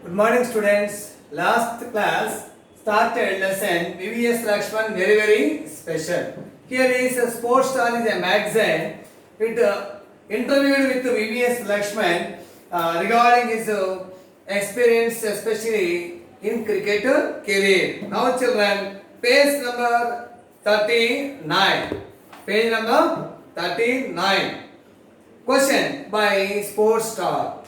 Good morning, students. Last class started lesson VVS Lakshman very special. Here is a Sports Star is a magazine. It interviewed with VVS Lakshman regarding his experience, especially in cricket career. Now, children, page number 39. Page number 39. Question by Sports Star.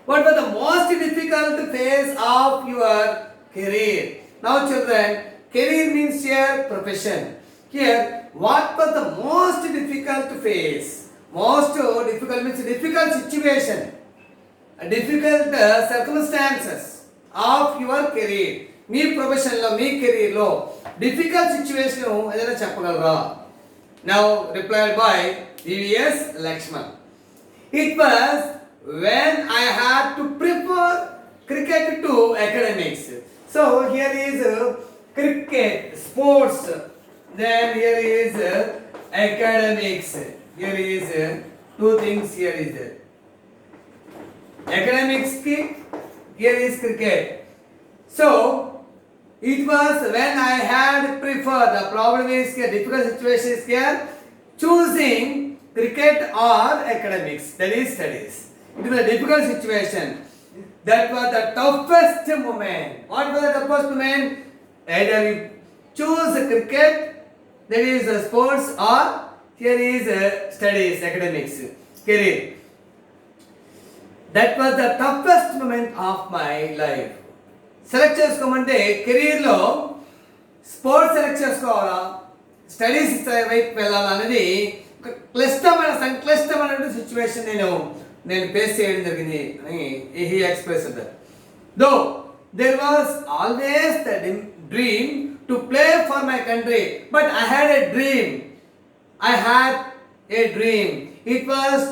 What was the most difficult phase of your career? Now children, career means here profession. Here, what was the most difficult phase? Most difficult means difficult situation. Difficult circumstances of your career. మీ ప్రొఫెషన్లో మీ కెరీర్లో difficult situation ఏదైనా చెప్పగలరా? Now replied by VVS Lakshman. It was when I had to prefer cricket to academics. So here is cricket, sports. Then here is academics. Here is two things. Here is academics. Here is cricket. So it was when I had preferred. The problem is here, difficult situation is here. Choosing cricket or academics. That is studies. It was a difficult situation. That was the toughest moment. What was the toughest moment? Either you choose cricket, that is sports, or here is studies, academics, career. That was the toughest moment of my life. Select చేసుకోమంటే కెరీర్లో sports select చేసుకోవాలా, studies వైపు వెళ్ళాలా అనేది ఒక సంక్లిష్టమైన situation నేను face చేయడం జరిగింది అని he express that. Though there was always the dream to play for my country, but I had a dream. It was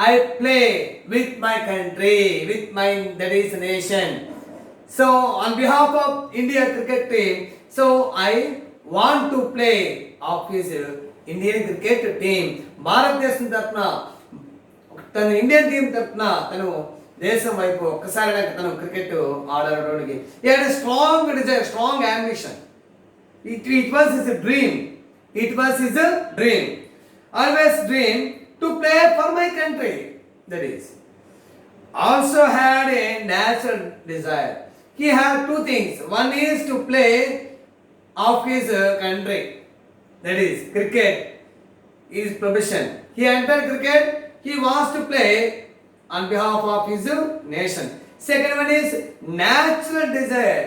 I play with my country, with my that is nation. So on behalf of India cricket team, so I want to play of his Indian cricket team. భారతదేశం తరఫున తన Indian team తరఫున తను దేశం వైపు ఒక్కసారి తను cricket ఆడడానికి he had a strong desire, strong ambition. It was his dream. It was his dream. Always dream to play for my country. That is. Also had a natural desire. He had two things. One is to play of his country. That is cricket. His profession. He entered cricket. He wants to play on behalf of his nation. Second one is natural desire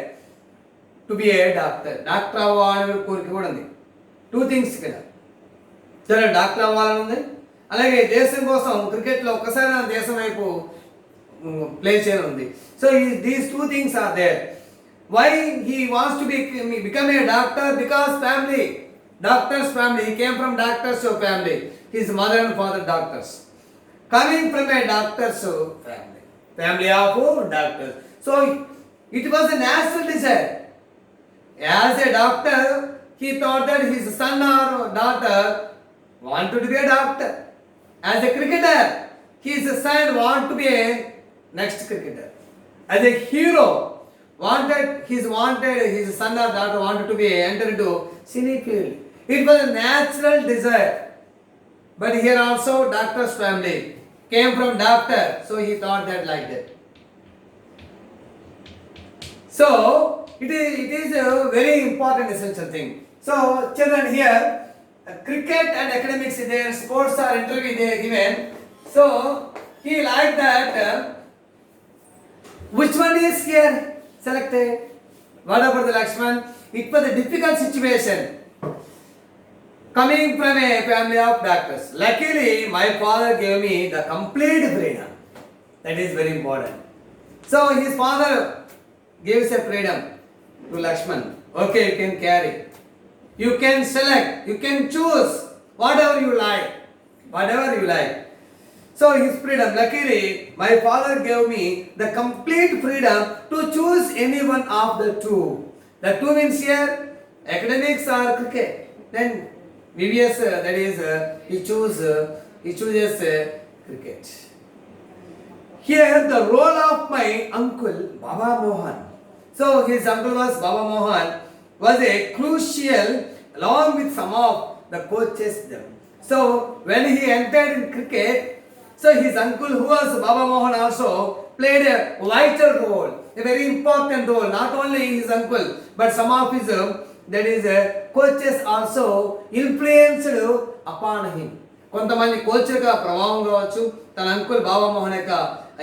to be a doctor. Doctor అవ్వాలని కోరిక కూడా ఉంది. Two things కదా. సరే doctor అవ్వాలని ఉంది, అలాగే దేశం కోసం క్రికెట్లో ఒక్కసారి నా దేశం వైపు ప్లే చేయాలని ఉంది. So these two things are there. Why he wants to become a doctor? Because doctor's family. He came from doctor's family. His mother and father doctors. Coming from a doctor's family of doctors. So it was a natural desire. As a doctor, he thought that his son or daughter wanted to be a doctor. As a cricketer, his son wanted to be a next cricketer. As a hero, his son or daughter wanted to be enter into cine field. It was a natural desire. But here also doctor's family came from doctor, so he thought that like that. So it is a very important essential thing. So children, here cricket and academics is there, sports are interview they are given. So he liked that. Which one is here selected? What about the Lakshman? It was a difficult situation. Coming from a family of doctors. Luckily, my father gave me the complete freedom. That is very important. So his father gives a freedom to Lakshman. Okay, you can carry. You can select. You can choose whatever you like. Whatever you like. So his freedom, luckily, my father gave me the complete freedom to choose any one of the two. The two means here, academics or cricket. Then VVS, that is, he chooses cricket. here the role of my uncle Baba Mohan. So his uncle was Baba Mohan, was a crucial along with some of the coaches them. So when he entered in cricket, so his uncle who was Baba Mohan also played a vital role, a very important role. Not only his uncle, but some of his coaches also influenced upon him. కొంతమంది కోచ్గా ప్రభావం కావచ్చు, తన uncle బాబా మోహన్ యొక్క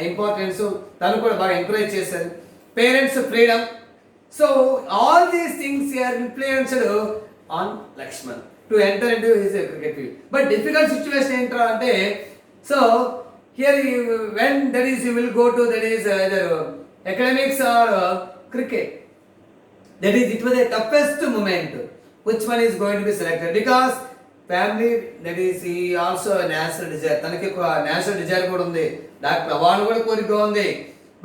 importance తను కూడా బాగా encourage చేశారు. Parents freedom, so all these things are influenced on Laxman to enter into his cricket field. But difficult situation ఏంటో అంటే, so here when that is you will go to that is academics or cricket, that is it was the toughest moment which one is going to be selected, because family, that is he also a national desire, తనకి ఒక national Dzire కూడా ఉంది, doctor award కూడా కోరిక ఉంది.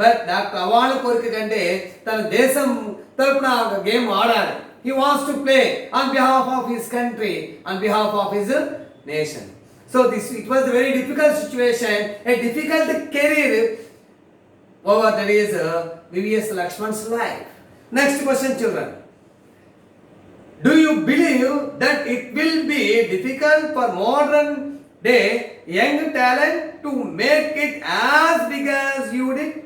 But doctor award కోరిక కంటే తన దేశం తరపున ఒక గేమ్ ఆడాలి. he wants to play on behalf of his country, on behalf of his nation. So this, it was a very difficult situation, a difficult career over that is VVS Lakshman's life. Next question, children. Do you believe that it will be difficult for modern day young talent to make it as big as you did?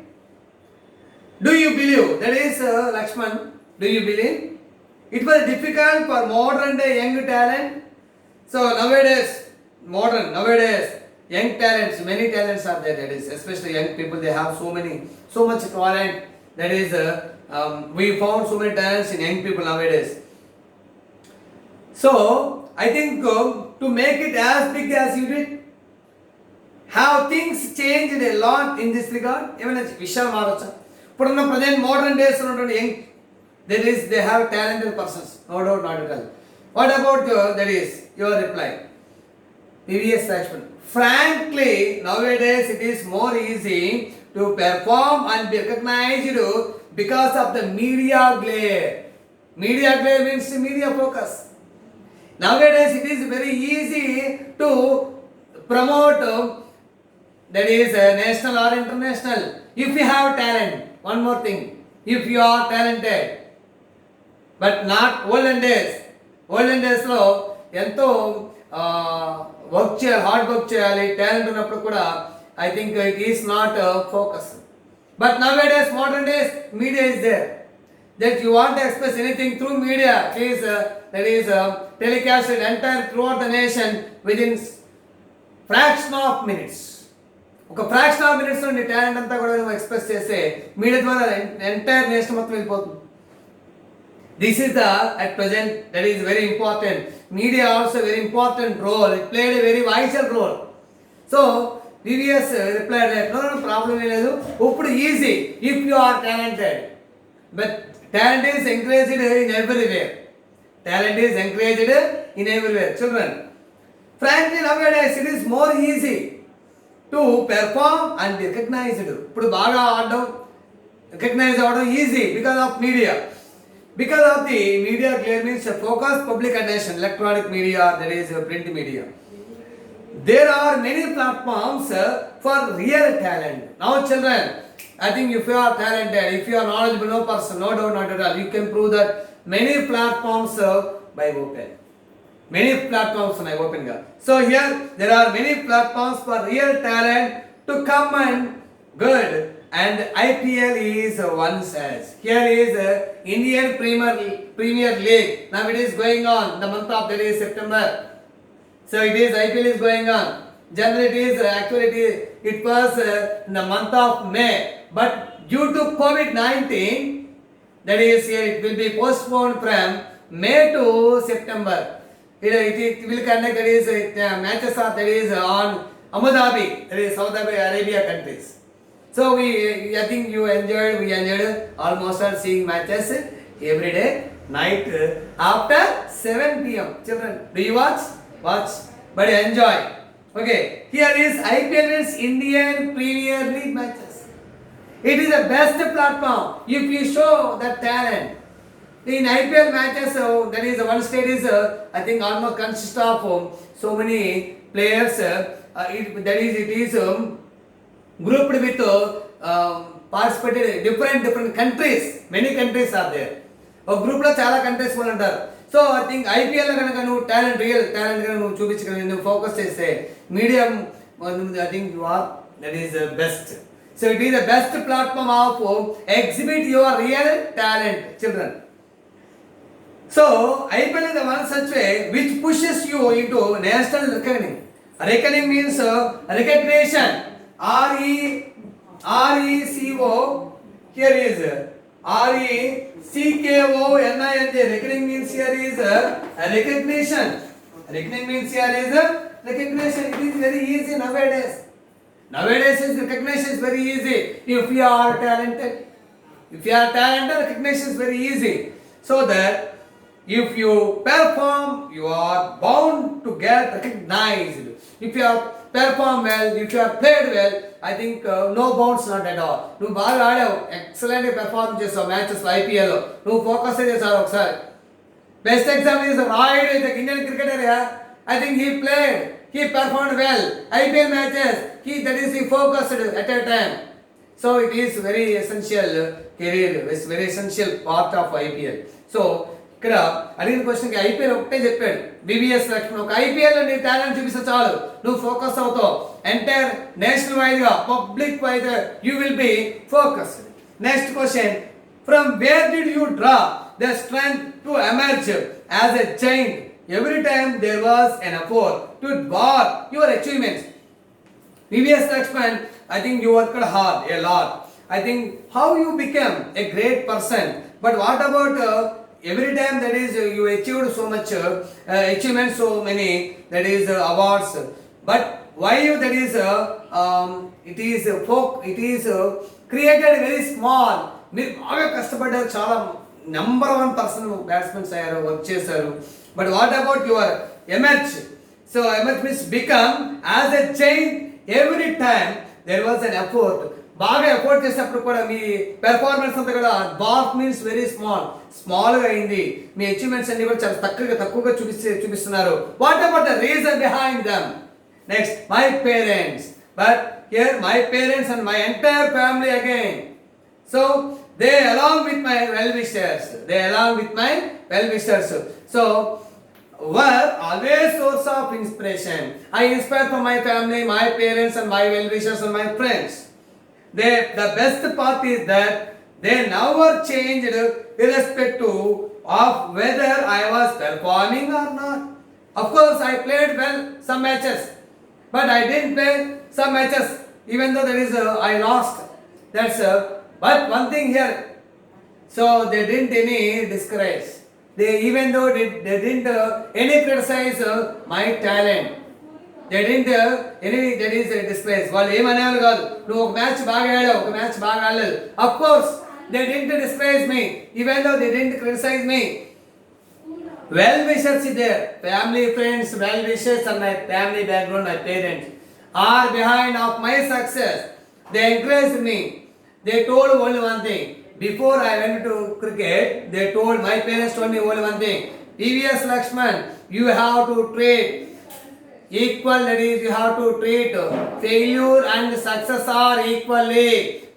Do you believe, that is Lakshman, do you believe it was difficult for modern day young talent? So nowadays young talents, many talents are there, that is especially young people, they have so much talent, that is we found so many talents in young people nowadays. So I think to make it as big as you did, have things changed a lot in this regard? Even as విషయాలు మారొచ్చా? ఇప్పుడున్న present modern days ఉన్నటువంటి young, that is they have talented persons, no doubt, not at all. What about that is your reply? VVS Lakshman, frankly nowadays it is more easy to perform and be recognized because of the media glare. Media glare means media focus. Nowadays it is very easy to promote, that is national or international, if you have talent. One more thing, if you are talented, but not olden days లో ఎంతో work చేయాలి, hard work చేయాలి, talent ఉన్నప్పుడు కూడా I think it is not focus. But nowadays modern days media is there, that you want to express anything through media, please that is telecasted entire throughout the nation within fraction of minutes. ఒక fraction of minutes నుండి talent అంతా కూడా నువ్వు express చేస్తే media ద్వారా entire nation మొత్తం వెళ్ళిపోతుంది. This is the at present, that is very important. Media also very important role, it played a very vital role. So VVS replied that no problem లేదు, ఇప్పుడు easy if you are talented, but talent is encouraged in everywhere. Talent is encouraged in everywhere. Children, frankly nowadays it is more easy to perform and be recognized. ఇప్పుడు బాగా ఆడడం, recognise అవ్వడం easy because of media. Because of the media glare means focus, public attention, electronic media, that is print media. There are many platforms for real talent. Now children, I think if you are talented, if you are knowledgeable, no person, no doubt, not at all, you can prove that many platforms by open. Many platforms by open. So here there are many platforms for real talent to come and good, and IPL is one such. Here is Indian Premier League. Now it is going on the month of, that is September. So it is IPL is going on. Generally it is actually it was in the month of May, but due to COVID-19, that is here it will be postponed from May to September. It will conduct, that is matches are, that is on Abu Dhabi, that is Saudi Arabia countries. So we I think we enjoyed almost seeing matches every day night after 7 p.m. Children, do you watch, but enjoy. Okay, here is IPL means Indian Premier League matches. It is the best platform if you show that talent. In IPL matches, that is one state is I think almost consists of so many players. It is grouped with participated different countries. Many countries are there. ఒక group లో చాలా countries వాళ్ళు ఉంటారు. So I think IPL లో కనుక నువ్వు real talent కనుక నువ్వు చూపించగలిగి నువ్వు ఫోకస్ చేస్తే medium I think you are that is best. So it is the best platform of exhibit your real talent children. So IPL is the one such way which pushes you into national reckoning. Reckoning means recognition. RECO. Here is RECKONING. Reckoning means here is recognition. Reckoning means here is recognition. It is very easy nowadays. Nowadays is recognition is very easy. If you are talented, recognition is very easy. So that if you perform, you are bound to get recognized. If you have performed well, if you have played well, I think no bounds not at all. నువ్వు బాగా ఆడావు, excellent perform చేసావు matches ఐపీఎల్లో, నువ్వు focus చేసావు ఒకసారి. Best example is Rayudu, is Indian cricketer. I think he played, he performed well. IPL matches, he focused at a time. So it is very essential career, it's very essential part of IPL. So ఇక్కడ అడిగిన క్వశ్చన్కి IPL ఒకటే చెప్పాడు BBS Laxman. ఒక IPL నీ talent చూపిస్తే చాలు, నువ్వు ఫోకస్ అవుతావు. ఎంటైర్ నేషనల్ వైడ్ గా public wide you will be focused. Next question, from where did you draw the strength to emerge as a child every time there was an effort to bar your achievements? VVS Laxman, I think you worked hard a lot. I think how you became a great person. But what about every time that is you achieved so much achievements, so many that is awards. But why you that is it is created very small. మీరు బాగా కష్టపడ్డారు, చాలా number 1 person batsmens అయ్యారు, work చేశారు. But what about your emerge? So emerge means become as a child every time there was an effort. బాగా effort చేసినప్పుడు కూడా మీ performance అంతా కూడా బార్ మీన్స్ వెరీ స్మాల్గా అయింది. మీ అచీవ్మెంట్స్ అన్ని కూడా చాలా తక్కువగా చూపిస్తున్నారు. What about the reason behind them? Next, my parents. But here my parents and my entire family again. So they along with my well wishers. So were always source of inspiration. I inspire from my family, my parents and my well wishers and my friends. The best part is that they never changed irrespective of whether I was performing or not. Of course, I played well some matches, but I didn't play some matches even though there is I lost. That's but one thing here. So they didn't any discourage. They even though they didn't any criticize my talent. They didn't any that is a disgrace. వాళ్ళు ఏమనేవారు కాదు, నువ్వు ఒక match బాగా ఆడావు, ఒక match బాగా ఆడలేదు. Of course they didn't disgrace me even though they didn't criticize me. Well wishers is there, family, friends, well wishers and my family background, my parents are behind of my success. They encouraged me. They told only one thing. Before I went to cricket, they told, my parents told me only one thing. PVS Lakshman, you have to treat equal, that is you have to treat failure and success are equally.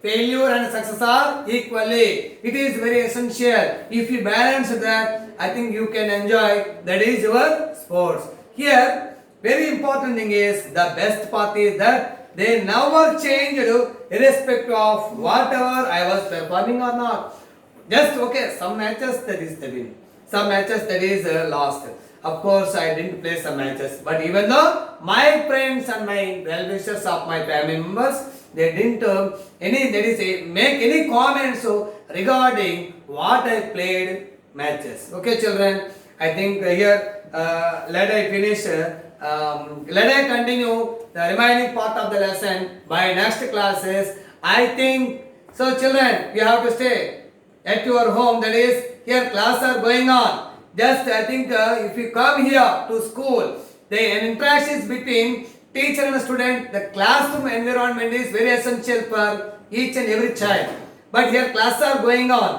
Failure and success are equally. It is very essential. If you balance that, I think you can enjoy, that is your sports. Here, very important thing is, the best part is that they never changed irrespective of whatever I was performing or not. Just okay, some matches that is the win, some matches that is lost. Of course, I didn't play some matches, but even though my friends and my well wishers of my family members, they didn't make any comments regarding what I played matches. Okay, children, I think here let I finish. Let I continue the remaining part of the lesson by next classes. I think so, children, you have to stay at your home. That is, here classes are going on. Just I think if you come here to school, the interactions between teacher and student, the classroom environment is very essential for each and every child. But here classes are going on.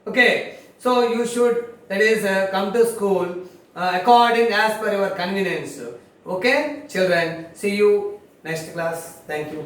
Okay, so you should, that is come to school according as per your convenience. Okay, children, see you next class. Thank you.